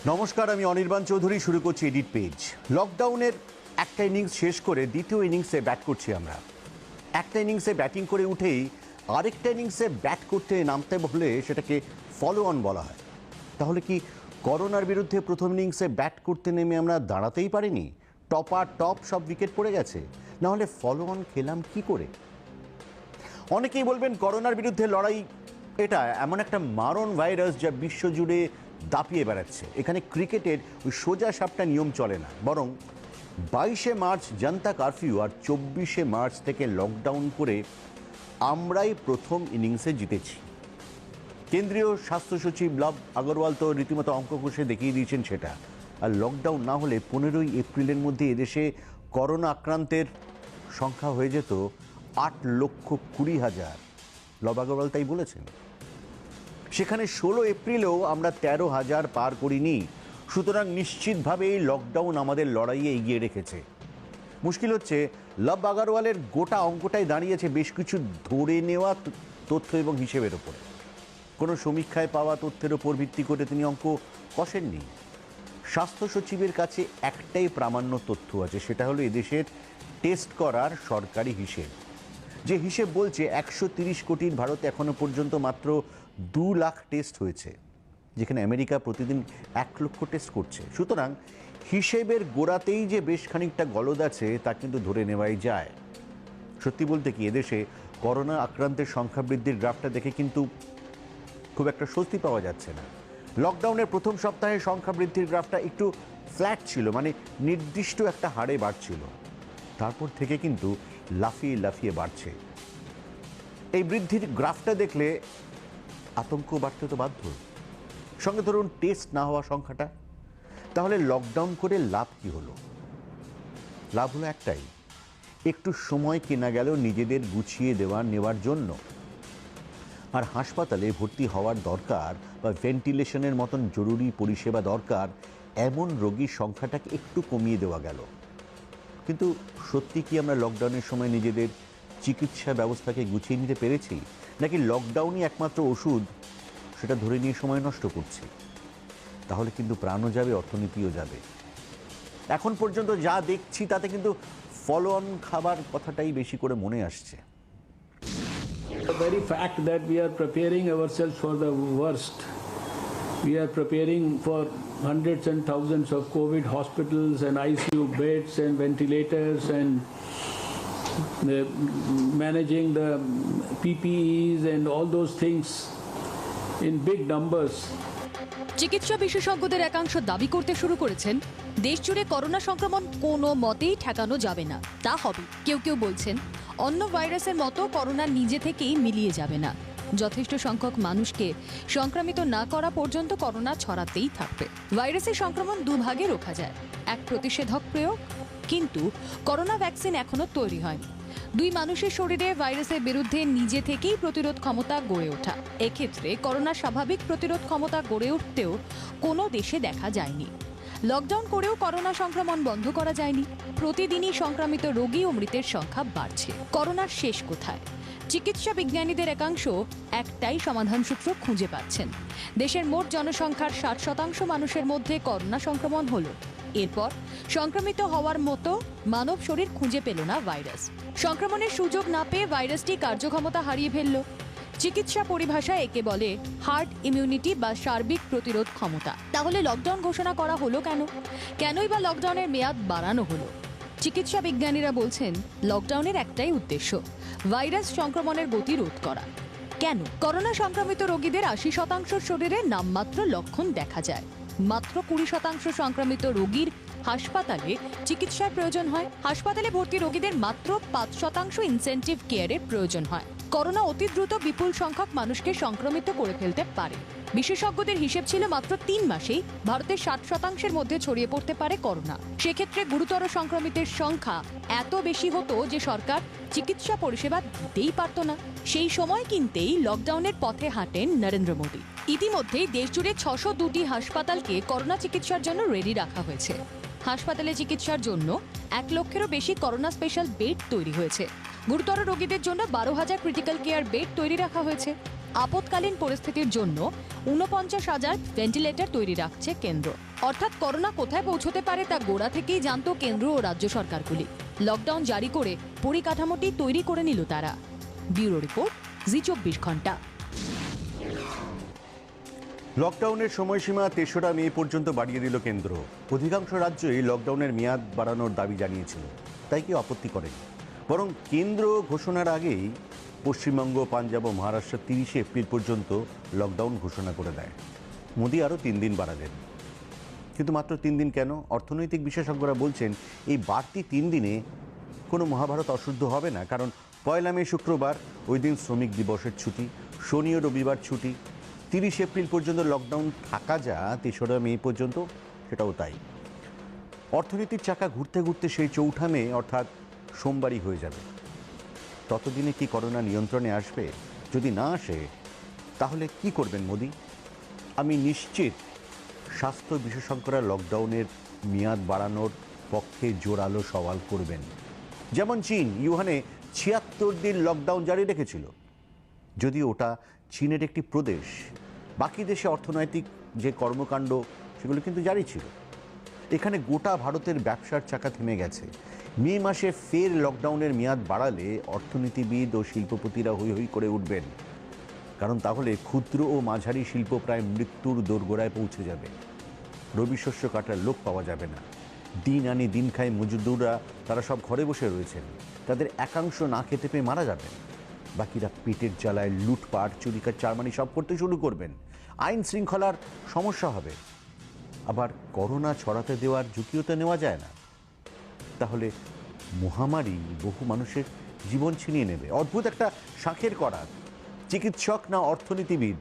নমস্কার, আমি অনির্বাণ চৌধুরী। শুরু করছি এডিট পেজ। লকডাউনের একটা ইনিংস শেষ করে দ্বিতীয় ইনিংসে ব্যাট করছি আমরা। একটা ইনিংসে ব্যাটিং করে উঠেই আরেকটা ইনিংসে ব্যাট করতে নামতে বললে সেটাকে ফলো অন বলা হয়। তাহলে কি করোনার বিরুদ্ধে প্রথম ইনিংসে ব্যাট করতে নেমে আমরা দাঁড়াতেই পারিনি? টপ সব উইকেট পড়ে গেছে, না হলে ফলো অন খেলাম কি করে? অনেকেই বলবেন করোনার বিরুদ্ধে লড়াই এটা এমন একটা মারণ ভাইরাস যা বিশ্বজুড়ে দাপিয়ে বেড়াচ্ছে। এখানে ক্রিকেটের ওই সোজা সাপটা নিয়ম চলে না, বরং 22শে মার্চ জনতা কারফিউ আর 24শে মার্চ থেকে লকডাউন করে আমরাই প্রথম ইনিংসে জিতেছি। কেন্দ্রীয় স্বাস্থ্য সচিব লব আগরওয়াল তো রীতিমতো অঙ্ক কষে দেখিয়ে দিয়েছেন সেটা। আর লকডাউন না হলে 15ই এপ্রিলের মধ্যে এদেশে করোনা আক্রান্তের সংখ্যা হয়ে যেত 8,20,000। লব আগরওয়াল তাই বলেছেন। সেখানে 16 এপ্রিলেও আমরা 13,000 পার করিনি। সুতরাং নিশ্চিতভাবে এই লকডাউন আমাদের লড়াইয়ে এগিয়ে রেখেছে। মুশকিল হচ্ছে লব আগরওয়ালের গোটা অঙ্কটাই দাঁড়িয়েছে বেশ কিছু ধরে নেওয়া তথ্য এবং হিসেবের ওপর। কোনো সমীক্ষায় পাওয়া তথ্যের ওপর ভিত্তি করে তিনি অঙ্ক কষেননি। স্বাস্থ্য সচিবের কাছে একটাই প্রামাণ্য তথ্য আছে, সেটা হলো এদেশের টেস্ট করার সরকারি হিসেব। যে হিসেব বলছে 130 কোটির ভারতে এখনো পর্যন্ত মাত্র 2 লাখ টেস্ট হয়েছে, যেখানে আমেরিকা প্রতিদিন 1 লক্ষ টেস্ট করছে। সুতরাং হিসেবের গোড়াতেই যে বেশ খানিকটা গলদ আছে তা কিন্তু ধরে নেওয়াই যায়। সত্যি বলতে কি, এদেশে করোনা আক্রান্তের সংখ্যা বৃদ্ধির গ্রাফটা দেখে কিন্তু খুব একটা স্বস্তি পাওয়া যাচ্ছে না। লকডাউনের প্রথম সপ্তাহে সংখ্যা বৃদ্ধির গ্রাফটা একটু ফ্ল্যাট ছিল, মানে নির্দিষ্ট একটা হারে বাড়ছিল। তারপর থেকে কিন্তু লাফিয়ে লাফিয়ে বাড়ছে। এই বৃদ্ধির গ্রাফটা দেখলে আতঙ্ক বাড়তে তো বাধ্য। সঙ্গে ধরুন টেস্ট না হওয়া সংখ্যাটা। তাহলে লকডাউন করে লাভ কি হলো? লাভ হলো একটাই, একটু সময় কেনা গেল নিজেদের গুছিয়ে নেওয়ার জন্য। আর হাসপাতালে ভর্তি হওয়ার দরকার বা ভেন্টিলেশনের মতন জরুরি পরিষেবা দরকার এমন রোগীর সংখ্যাটাকে একটু কমিয়ে দেওয়া গেল। কিন্তু সত্যি কি আমরা লকডাউনের সময় নিজেদের চিকিৎসা ব্যবস্থাকে গুছিয়ে নিতে পেরেছি, নাকি লকডাউনই একমাত্র ওষুধ সেটা ধরে নিয়ে সময় নষ্ট করছি? তাহলে কিন্তু প্রাণও যাবে, অর্থনীতিও যাবে। এখন পর্যন্ত যা দেখছি তাতে কিন্তু ফলো অন খাবার কথাটাই বেশি করে মনে আসছে। The very fact that we are preparing ourselves for the worst, we are preparing for hundreds and thousands of COVID hospitals and ICU beds and ventilators and managing the PPEs and all those things in big numbers. চিকিৎসা বিশেষজ্ঞদের একাংশ দাবি করতে শুরু করেছেন দেশজুড়ে corona সংক্রমণ কোনো মতেই ঠেকানো যাবে না, তা হবে। কেউ কেউ বলছেন অন্য ভাইরাসের মতো করোনা নিজে থেকেই মিলিয়ে যাবে না, যথেষ্ট সংখ্যক মানুষকে সংক্রমিত না করা পর্যন্ত করোনা ছড়াতেই থাকবে। ভাইরাসের সংক্রমণ দুভাগে রোখা যায়, এক প্রতিষেধক প্রয়োগ, কিন্তু করোনা ভ্যাকসিন এখনো তৈরি হয়নি। 2 মানুষের শরীরে ভাইরাসের বিরুদ্ধে নিজে থেকেই প্রতিরোধ ক্ষমতা গড়ে ওঠা। এক্ষেত্রে করোনার স্বাভাবিক প্রতিরোধ ক্ষমতা গড়ে উঠতেও কোনো দেশে দেখা যায়নি। লকডাউন করেও করোনা সংক্রমণ বন্ধ করা যায়নি। প্রতিদিনই সংক্রমিত রোগী ও মৃতের সংখ্যা বাড়ছে। করোনার শেষ কোথায়? চিকিৎসা বিজ্ঞানীদের একাংশ একটাই সমাধান সূত্র খুঁজে পাচ্ছেন। দেশের মোট জনসংখ্যার 60% মানুষের মধ্যে করোনা সংক্রমণ হলো। এরপর সংক্রমিত হওয়ার মতো মানব শরীর খুঁজে পেল না ভাইরাস। সংক্রমণের সুযোগ না পেয়ে ভাইরাসটি কার্যক্ষমতা হারিয়ে ফেলল। চিকিৎসা পরিভাষায় একে বলে হার্ড ইমিউনিটি বা সার্বিক প্রতিরোধ ক্ষমতা। তাহলে লকডাউন ঘোষণা করা হলো কেন? কেনই বা লকডাউনের মেয়াদ বাড়ানো হলো? চিকিৎসা বিজ্ঞানীরা বলছেন লকডাউনের একটাই উদ্দেশ্য, ভাইরাস সংক্রমণের গতি রোধ করা। কেন? করোনা সংক্রমিত রোগীদের 80% শরীরে নামমাত্র লক্ষণ দেখা যায়। মাত্র 20% সংক্রমিত রোগীর হাসপাতালে চিকিৎসার প্রয়োজন হয়। হাসপাতালে ভর্তি রোগীদের মাত্র 5% ইনসেন্টিভ কেয়ারের প্রয়োজন হয়। করোনা অতি দ্রুত বিপুল সংখ্যক মানুষকে সংক্রমিত করে ফেলতে পারে। বিশেষজ্ঞদের হিসেব ছিল মাত্র 3 মাসেই ভারতের 60% মধ্যে ছড়িয়ে পড়তে পারে করোনা। সেক্ষেত্রে গুরুতর সংক্রমিতের সংখ্যা এত বেশি হতো যে সরকার চিকিৎসা পরিষেবা দিতেই পারত না। সেই সময় কিনতেই লকডাউনের পথে হাঁটেন নরেন্দ্র মোদী। ইতিমধ্যেই দেশজুড়ে 602টি হাসপাতালকে করোনা চিকিৎসার জন্য রেডি রাখা হয়েছে। হাসপাতালে চিকিৎসার জন্য 1 লক্ষেরও বেশি করোনা স্পেশাল বেড তৈরি হয়েছে। গুরুতর রোগীদের জন্য 12,000 ক্রিটিক্যাল কেয়ার বেড তৈরি রাখা হয়েছে। আপৎকালীন পরিস্থিতির জন্য ৪৯,০০০ ভেন্টিলেটর তৈরি রাখছে কেন্দ্র। অর্থাৎ করোনা কোথায় পৌঁছতে পারে তা গোড়া থেকেই জানতো কেন্দ্র ও রাজ্য সরকারগুলি। লকডাউন জারি করে পরিকাঠামোটি তৈরি করে নিল তারা। ব্যুরো রিপোর্ট, জি24 ঘন্টা। লকডাউনের সময়সীমা ৩রা মে পর্যন্ত বাড়িয়ে দিল কেন্দ্র। অধিকাংশ রাজ্যই লকডাউনের মেয়াদ বাড়ানোর দাবি জানিয়েছিল, তাই কি আপত্তি করেনি। বরং কেন্দ্র ঘোষণার আগেই পশ্চিমবঙ্গ, পাঞ্জাব ও মহারাষ্ট্র ৩০শে এপ্রিল পর্যন্ত লকডাউন ঘোষণা করে দেয়। মোদি আরও ৩ দিন বাড়ালেন। কিন্তু মাত্র ৩ দিন কেন? অর্থনৈতিক বিশেষজ্ঞরা বলছেন এই বাড়তি 3 দিনে কোনো মহাভারত অশুদ্ধ হবে না। কারণ ১লা মে শুক্রবার, ওই দিন শ্রমিক দিবসের ছুটি, শনি ও রবিবার ছুটি। ৩০ এপ্রিল পর্যন্ত লকডাউন থাকা যা ৩রা মে পর্যন্ত, সেটাও তাই। অর্থনীতির চাকা ঘুরতে ঘুরতে সেই ৪ঠা মে অর্থাৎ সোমবারই হয়ে যাবে। ততদিনে কি করোনা নিয়ন্ত্রণে আসবে? যদি না আসে তাহলে কি করবেন মোদি? আমি নিশ্চিত স্বাস্থ্য বিশেষজ্ঞরা লকডাউনের মেয়াদ বাড়ানোর পক্ষে জোরালো সওয়াল করবেন। যেমন চীন ইউহানে ৭৬ দিন লকডাউন জারি রেখেছিল। যদিও ওটা চীনের একটি প্রদেশ, বাকি দেশে অর্থনৈতিক যে কর্মকাণ্ড সেগুলো কিন্তু জারি ছিল। এখানে গোটা ভারতের ব্যবসার চাকা থেমে গেছে। মে মাসে ফের লকডাউনের মেয়াদ বাড়ালে অর্থনীতিবিদ ও শিল্পপতিরা হৈ হৈ করে উঠবেন। কারণ তাহলে ক্ষুদ্র ও মাঝারি শিল্প প্রায় মৃত্যুর দোরগোড়ায় পৌঁছে যাবে। রবি শস্য কাটার লোক পাওয়া যাবে না। দিন আনি দিন খায় মজদুররা, তারা সব ঘরে বসে রয়েছেন। তাদের একাংশ না খেতে পেয়ে মারা যাবেন। বাকিরা পেটের জ্বালায় লুটপাট, চুরিকার, চারমানি সব করতে শুরু করবেন। আইন শৃঙ্খলার সমস্যা হবে। আবার করোনা ছড়াতে দেওয়ার ঝুঁকিও তো নেওয়া যায় না। তাহলে মহামারী বহু মানুষের জীবন ছিনিয়ে নেবে। অদ্ভুত একটা শাঁখের করার। চিকিৎসক না অর্থনীতিবিদ,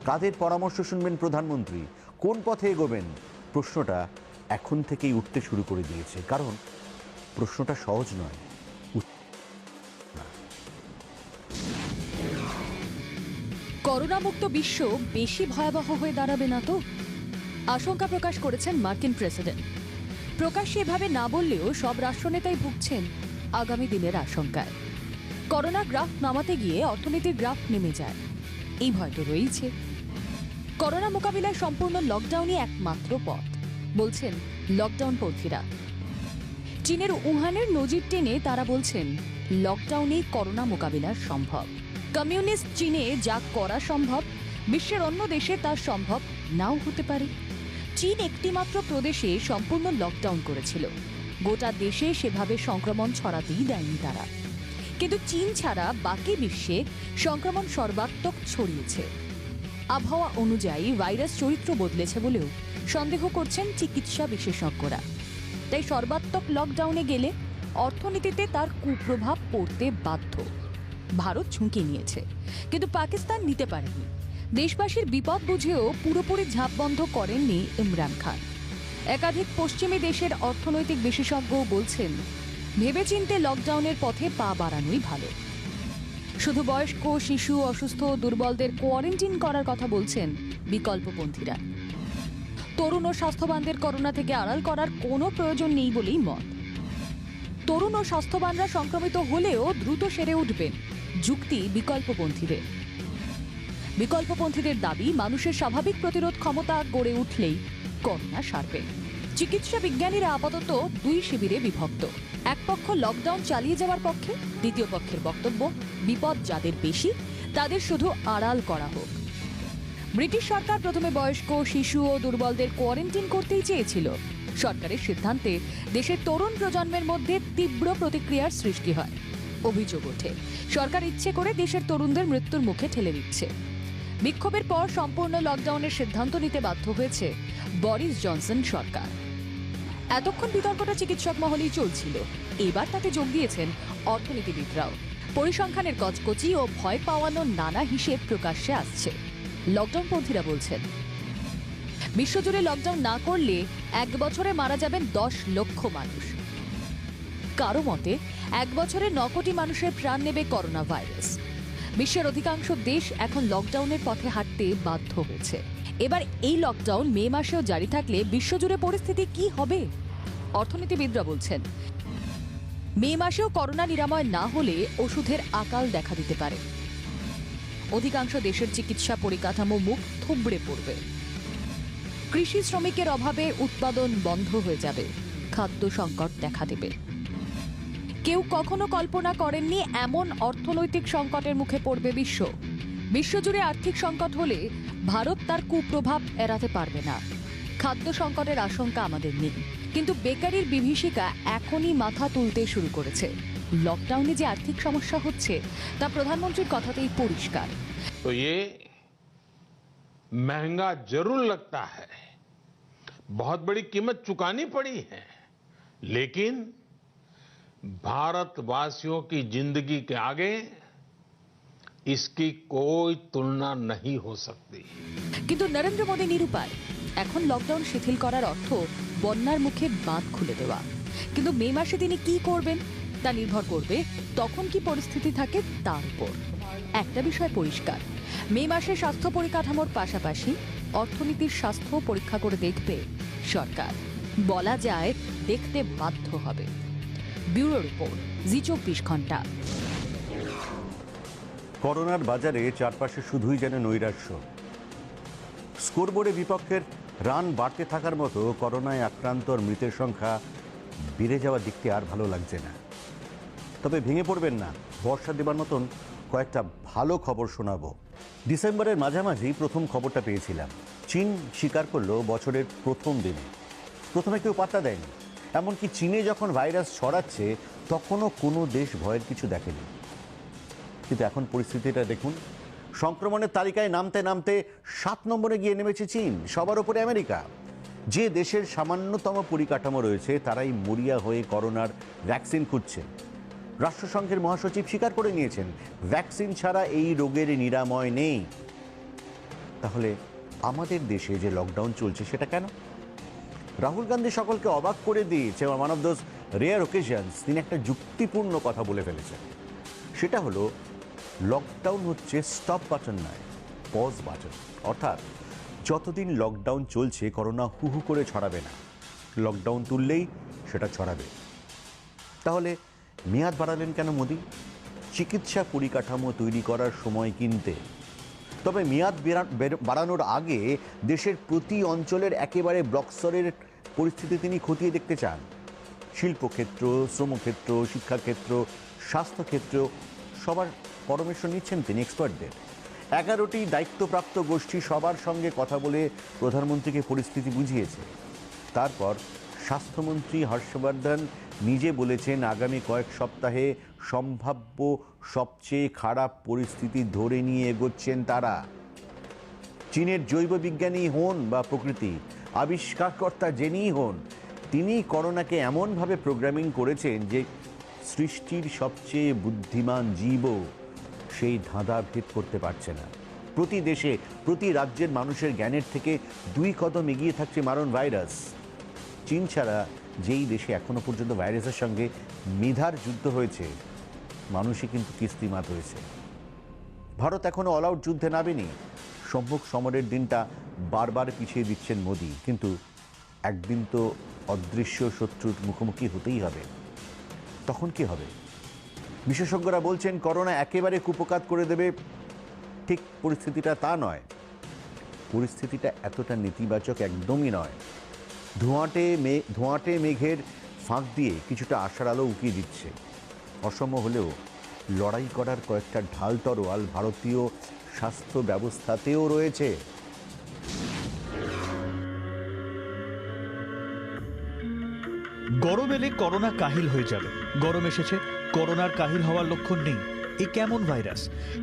কাদের পরামর্শ শুনবেন প্রধানমন্ত্রী, কোন পথে এগোবেন? প্রশ্নটা এখন থেকেই উঠতে শুরু করে দিয়েছে। কারণ প্রশ্নটা সহজ নয়। করোনা মুক্ত বিশ্ব বেশি ভয়াবহ হয়ে দাঁড়াবে না তো? আশঙ্কা প্রকাশ করেছেন মার্কিন প্রেসিডেন্ট। প্রকাশ্যে এভাবে না বললেও সব রাষ্ট্রনেতাই ভুগছেন আগামী দিনের আশঙ্কায়। করোনা গ্রাফ নামাতে গিয়ে অর্থনীতির গ্রাফ নেমে যায়, এই ভয় তো রয়েছে। করোনা মোকাবিলায় সম্পূর্ণ লকডাউনই একমাত্র পথ, বলছেন লকডাউনপন্থীরা। চীনের উহানের নজির টেনে তারা বলছেন লকডাউনেই করোনা মোকাবিলা সম্ভব। কমিউনিস্ট চীনে যা করা সম্ভব, বিশ্বের অন্য দেশে তা সম্ভব নাও হতে পারে। চীন একটিমাত্র প্রদেশে সম্পূর্ণ লকডাউন করেছিল। গোটা দেশে সেভাবে সংক্রমণ ছড়াতেই দেয়নি তারা। কিন্তু চীন ছাড়া বাকি বিশ্বে সংক্রমণ সর্বাত্মক ছড়িয়েছে। আবহাওয়া অনুযায়ী ভাইরাস চরিত্র বদলেছে বলেও সন্দেহ করছেন চিকিৎসা বিশেষজ্ঞরা। তাই সর্বাত্মক লকডাউনে গেলে অর্থনীতিতে তার কুপ্রভাব পড়তে বাধ্য। ভারত ঝুঁকি নিয়েছে, কিন্তু পাকিস্তান নিতে পারেনি। দেশবাসীর বিপদ বুঝেও পুরোপুরি ঝাঁপ বন্ধ করেননি ইমরান খান। একাধিক পশ্চিমী দেশের অর্থনৈতিক বিশেষজ্ঞও বলছেন ভেবেচিন্তে লকডাউনের পথে পা বাড়ানোই ভালো। শুধু বয়স্ক, শিশু, অসুস্থ, দুর্বলদের কোয়ারেন্টিন করার কথা বলছেন বিকল্পপন্থীরা। তরুণ ও স্বাস্থ্যবানদের করোনা থেকে আড়াল করার কোনো প্রয়োজন নেই বলেই মত। তরুণ ও স্বাস্থ্যবানরা সংক্রমিত হলেও দ্রুত সেরে উঠবেন, যুক্তি বিকল্পপন্থীদের। বিকল্পপন্থীদের দাবি মানুষের স্বাভাবিক প্রতিরোধ ক্ষমতা গড়ে উঠলেই করোনা সারবে। চিকিৎসা বিজ্ঞানীরা আপাতত দুই শিবিরে বিভক্ত। এক পক্ষ লকডাউন চালিয়ে যাওয়ার পক্ষে, দ্বিতীয় পক্ষের বক্তব্য বিপদ যাদের বেশি তাদের শুধু আড়াল করা হোক। ব্রিটিশ সরকার প্রথমে বয়স্ক, শিশু ও দুর্বলদের কোয়ারেন্টিন করতেই চেয়েছিল। সরকারের সিদ্ধান্তে দেশের তরুণ প্রজন্মের মধ্যে তীব্র প্রতিক্রিয়ার সৃষ্টি হয়। অভিযোগ ওঠে সরকার ইচ্ছে করে দেশের তরুণদের মৃত্যুর মুখে ঠেলে দিচ্ছে। বিক্ষোভের পর সম্পূর্ণ লকডাউনের সিদ্ধান্ত নিতে বাধ্য হয়েছে বরিস জনসন সরকার। এতক্ষণ বিতর্কটা চিকিৎসক মহলেই চলছিল, এবার তাতে যোগ দিয়েছেন অর্থনীতিবিদরাও। পরিসংখ্যানের কচকচি ও ভয় পাওয়ানোর নানা হিসেব প্রকাশ্যে আসছে। লকডাউনপন্থীরা বলছেন বিশ্বজুড়ে লকডাউন না করলে 1 বছরে মারা যাবেন 10 লক্ষ মানুষ। কারো মতে 1 বছরে 9 কোটি মানুষের প্রাণ নেবে করোনা ভাইরাস। বিশ্বের অধিকাংশ দেশ এখন লকডাউনের পথে হাঁটতে বাধ্য হয়েছে। এবার এই লকডাউন মে মাসেও জারি থাকলে বিশ্বজুড়ে পরিস্থিতি কি হবে? অর্থনীতিবিদরা বলছেন মে মাসেও করোনা নিরাময় না হলে ওষুধের আকাল দেখা দিতে পারে। অধিকাংশ দেশের চিকিৎসা পরিকাঠামো মুখ থুবড়ে পড়বে। কৃষি শ্রমিকের অভাবে উৎপাদন বন্ধ হয়ে যাবে, খাদ্য সংকট দেখা দেবে। কেউ কখনো কল্পনা করেননি এমন অর্থনৈতিক সংকটের মুখে পড়বে বিশ্ব। বিশ্বজুড়ে আর্থিক সংকট হলে ভারত তার কুপ্রভাব এড়াতে পারবে না। খাদ্য সংকটের আশঙ্কা আমাদের নেই, কিন্তু বেকারির বিভীষিকা এখনই মাথা তুলতে শুরু করেছে। লকডাউনে যে আর্থিক সমস্যা হচ্ছে তা প্রধানমন্ত্রীর কথাতেই পরিষ্কার। तो ये महंगा जरूर लगता है, बहुत बड़ी कीमत चुकानी पड़ी है, लेकिन भारतवासियों की जिंदगी के आगे इसकी कोई तुलना नहीं हो सकती। কিন্তু নরেন্দ্র মোদী নিরুপায়। এখন লকডাউন শিথিল করার অর্থ বন্যার মুখে বাঁধ খুলে দেওয়া। কিন্তু মে মাসে তিনি কি করবেন তা নির্ভর করবে তখন কি পরিস্থিতি থাকে তার উপর। একটা বিষয় পরিষ্কার, মে মাসে স্বাস্থ্য পরিকাঠামোর পাশাপাশি অর্থনীতির স্বাস্থ্য পরীক্ষা করে দেখবে সরকার। বলা যায় দেখতে বাধ্য হবে। ব্যুরো রিপোর্ট, জি24 ঘন্টা। করোনার বাজারে চারপাশে শুধুই যেন নৈরাশ্য। স্কোরবোর্ডে বিপক্ষের রান বাড়তে থাকার মতো করোনায় আক্রান্ত আর মৃতের সংখ্যা বেড়ে যাওয়া দেখতে আর ভালো লাগছে না। তবে ভেঙে পড়বেন না, ভরসা দেবার মতন কয়েকটা ভালো খবর শোনাবো। ডিসেম্বরের মাঝামাঝি প্রথম খবরটা পেয়েছিলাম। চীন স্বীকার করলো বছরের প্রথম দিনে। প্রথমে কেউ পাত্তা দেয়নি, এমনকি চীনে যখন ভাইরাস ছড়াচ্ছে তখনও কোনো দেশ ভয়ের কিছু দেখেনি। কিন্তু এখন পরিস্থিতিটা দেখুন, সংক্রমণের তালিকায় নামতে নামতে 7 নম্বরে গিয়ে নেমেছে চীন, সবার উপরে আমেরিকা। যে দেশের সামান্যতম পরিকাঠামো রয়েছে তারাই মরিয়া হয়ে করোনার ভ্যাকসিন খুঁজছে। রাষ্ট্রসংঘের মহাসচিব স্বীকার করে নিয়েছেন, ভ্যাকসিন ছাড়া এই রোগের নিরাময় নেই। তাহলে আমাদের দেশে যে লকডাউন চলছে সেটা কেন? রাহুল গান্ধী সকলকে অবাক করে দিয়েছে। One of those rare occasions তিনি একটা যুক্তিপূর্ণ কথা বলে ফেলেছেন। সেটা হলো লকডাউন হচ্ছে স্টপ বাটন নয়, পজ বাটন। অর্থাৎ যতদিন লকডাউন চলছে করোনা হু হু করে ছড়াবে না, লকডাউন তুললেই সেটা ছড়াবে। তাহলে মেয়াদ বাড়ালেন কেন মোদি? চিকিৎসা পরিকাঠামো তৈরি করার সময় কিনতে। তবে মেয়াদ বাড়ানোর আগে দেশের প্রতি অঞ্চলের একেবারে ব্লকস্তরের পরিস্থিতি তিনি খতিয়ে দেখতে চান। শিল্পক্ষেত্র, শ্রমক্ষেত্র, শিক্ষাক্ষেত্র, স্বাস্থ্যক্ষেত্র সবার পরামর্শ নিচ্ছেন তিনি, এক্সপার্টদের। 11টি দায়িত্বপ্রাপ্ত গোষ্ঠী সবার সঙ্গে কথা বলে প্রধানমন্ত্রীকে পরিস্থিতি বুঝিয়েছে। তারপর স্বাস্থ্যমন্ত্রী হর্ষবর্ধন নিজে বলেছেন আগামী কয়েক সপ্তাহে সম্ভাব্য সবচেয়ে খারাপ পরিস্থিতি ধরে নিয়ে এগোচ্ছেন তারা। চীনের জৈব বিজ্ঞানী হন বা প্রকৃতি আবিষ্কারকর্তা জেনেই হন, তিনি করোনাকে এমনভাবে প্রোগ্রামিং করেছেন যে সৃষ্টির সবচেয়ে বুদ্ধিমান জীবও সেই ধাঁধা ভেদ করতে পারছে না। প্রতি দেশে, প্রতি রাজ্যের মানুষের জ্ঞানের থেকে 2 কদম এগিয়ে থাকছে মারণ ভাইরাস। চীন ছাড়া যেই দেশে এখনো পর্যন্ত ভাইরাসের সঙ্গে মেধার যুদ্ধ হয়েছে, মানুষই কিন্তু কিস্তিমাত হয়েছে। ভারত এখনো অল আউট যুদ্ধে নামেনি। সম্মুখ সমরের দিনটা বারবার পিছিয়ে দিচ্ছেন মোদি, কিন্তু একদিন তো অদৃশ্য শত্রুর মুখোমুখি হতেই হবে। তখন কি হবে? বিশেষজ্ঞরা বলছেন করোনা একেবারে কুপকাত করে দেবে। ঠিক পরিস্থিতিটা তা নয়, পরিস্থিতিটা এতটা নেতিবাচক একদমই নয়। ধোঁয়াটে মেঘের ফাঁক দিয়ে কিছুটা আশার আলো উকিয়ে দিচ্ছে। অসম হলেও লড়াই করার কয়েকটা ঢাল তরোয়াল ভারতীয় স্বাস্থ্য ব্যবস্থাতেও রয়েছে। গরম এলে করোনা কাহিল হয়ে যাবে। গরম এসেছে, করোনার কাহিল হওয়ার লক্ষণ নেই। এ কেমন ভাইরাস?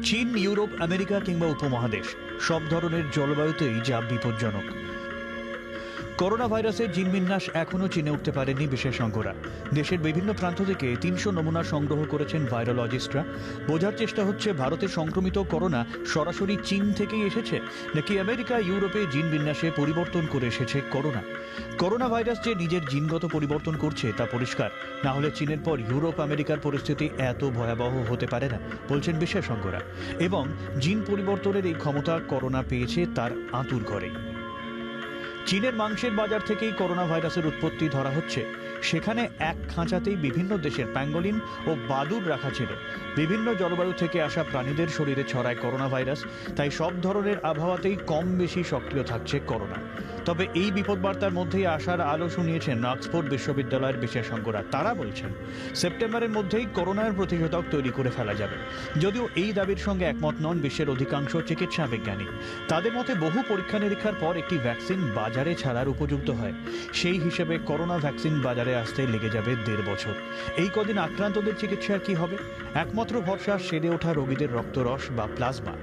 চীন, ইউরোপ, আমেরিকা কিংবা উপমহাদেশ, সব ধরনের জলবায়ুতেই যা বিপজ্জনক। করোনা ভাইরাসের জিনবিন্যাস এখনও চিনে উঠতে পারেনি বিশেষজ্ঞরা। দেশের বিভিন্ন প্রান্ত থেকে 300 নমুনা সংগ্রহ করেছেন ভাইরোলজিস্টরা। বোঝার চেষ্টা হচ্ছে ভারতে সংক্রমিত করোনা সরাসরি চীন থেকেই এসেছে নাকি আমেরিকা, ইউরোপে জিনবিন্যাসে পরিবর্তন করে এসেছে করোনা। করোনা ভাইরাস যে নিজের জিনগত পরিবর্তন করছে তা পরিষ্কার, না হলে চীনের পর ইউরোপ, আমেরিকার পরিস্থিতি এত ভয়াবহ হতে পারে না বলছেন বিশেষজ্ঞরা। এবং জিন পরিবর্তনের এই ক্ষমতা করোনা পেয়েছে তার আঁতুড় ঘরে। চীনের মাংসের বাজার থেকেই করোনা ভাইরাসের উৎপত্তি ধরা হচ্ছে। সেখানে এক খাঁচাতেই বিভিন্ন দেশের প্যাঙ্গোলিন ও বাদুড় রাখা ছিল। বিভিন্ন জলবায়ু থেকে আসা প্রাণীদের শরীরে ছড়ায় করোনা ভাইরাস, তাই সব ধরনের আবহাওয়াতেই কম বেশি সক্রিয় থাকছে করোনা। তবে এই বিপদবার্তার মধ্যেই আশার আলো শুনিয়েছেন অক্সফোর্ড বিশ্ববিদ্যালয়ের বিশেষজ্ঞরা। তারা বলছেন সেপ্টেম্বরের মধ্যেই করোনার প্রতিষেধক তৈরি করে ফেলা যাবে। যদিও এই দাবির সঙ্গে একমত নন বিশ্বের অধিকাংশ চিকিৎসা বিজ্ঞানী। তাদের মতে বহু পরীক্ষা নিরীক্ষার পর একটি ভ্যাকসিন বাজারে ছাড়ার উপযুক্ত হয়। সেই হিসেবে করোনা ভ্যাকসিন বাজারে আসতে লেগে যাবে 1.5 বছর। এই কদিন আক্রান্তদের চিকিৎসার কি হবে? একমাত্র ভরসা সেরে ওঠা রোগীদের রক্তরস বা প্লাজমা।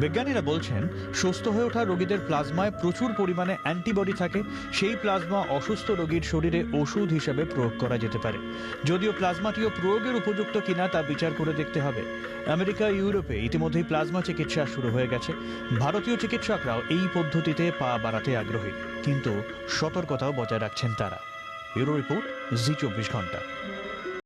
বিজ্ঞানীরা বলছেন সুস্থ হয়ে ওঠা রোগীদের প্লাজমায় প্রচুর পরিমাণে অ্যান্টিবডি থাকে। সেই প্লাজমা অসুস্থ রোগীর শরীরে ওষুধ হিসেবে প্রয়োগ করা যেতে পারে। যদিও প্লাজমাটিও প্রয়োগের উপযুক্ত কিনা তা বিচার করে দেখতে হবে। আমেরিকা, ইউরোপে ইতিমধ্যেই প্লাজমা চিকিৎসা শুরু হয়ে গেছে। ভারতীয় চিকিৎসকরাও এই পদ্ধতিতে পা বাড়াতে আগ্রহী, কিন্তু সতর্কতাও বজায় রাখছেন তারা। ব্যুরো রিপোর্ট, জি 24 ঘন্টা।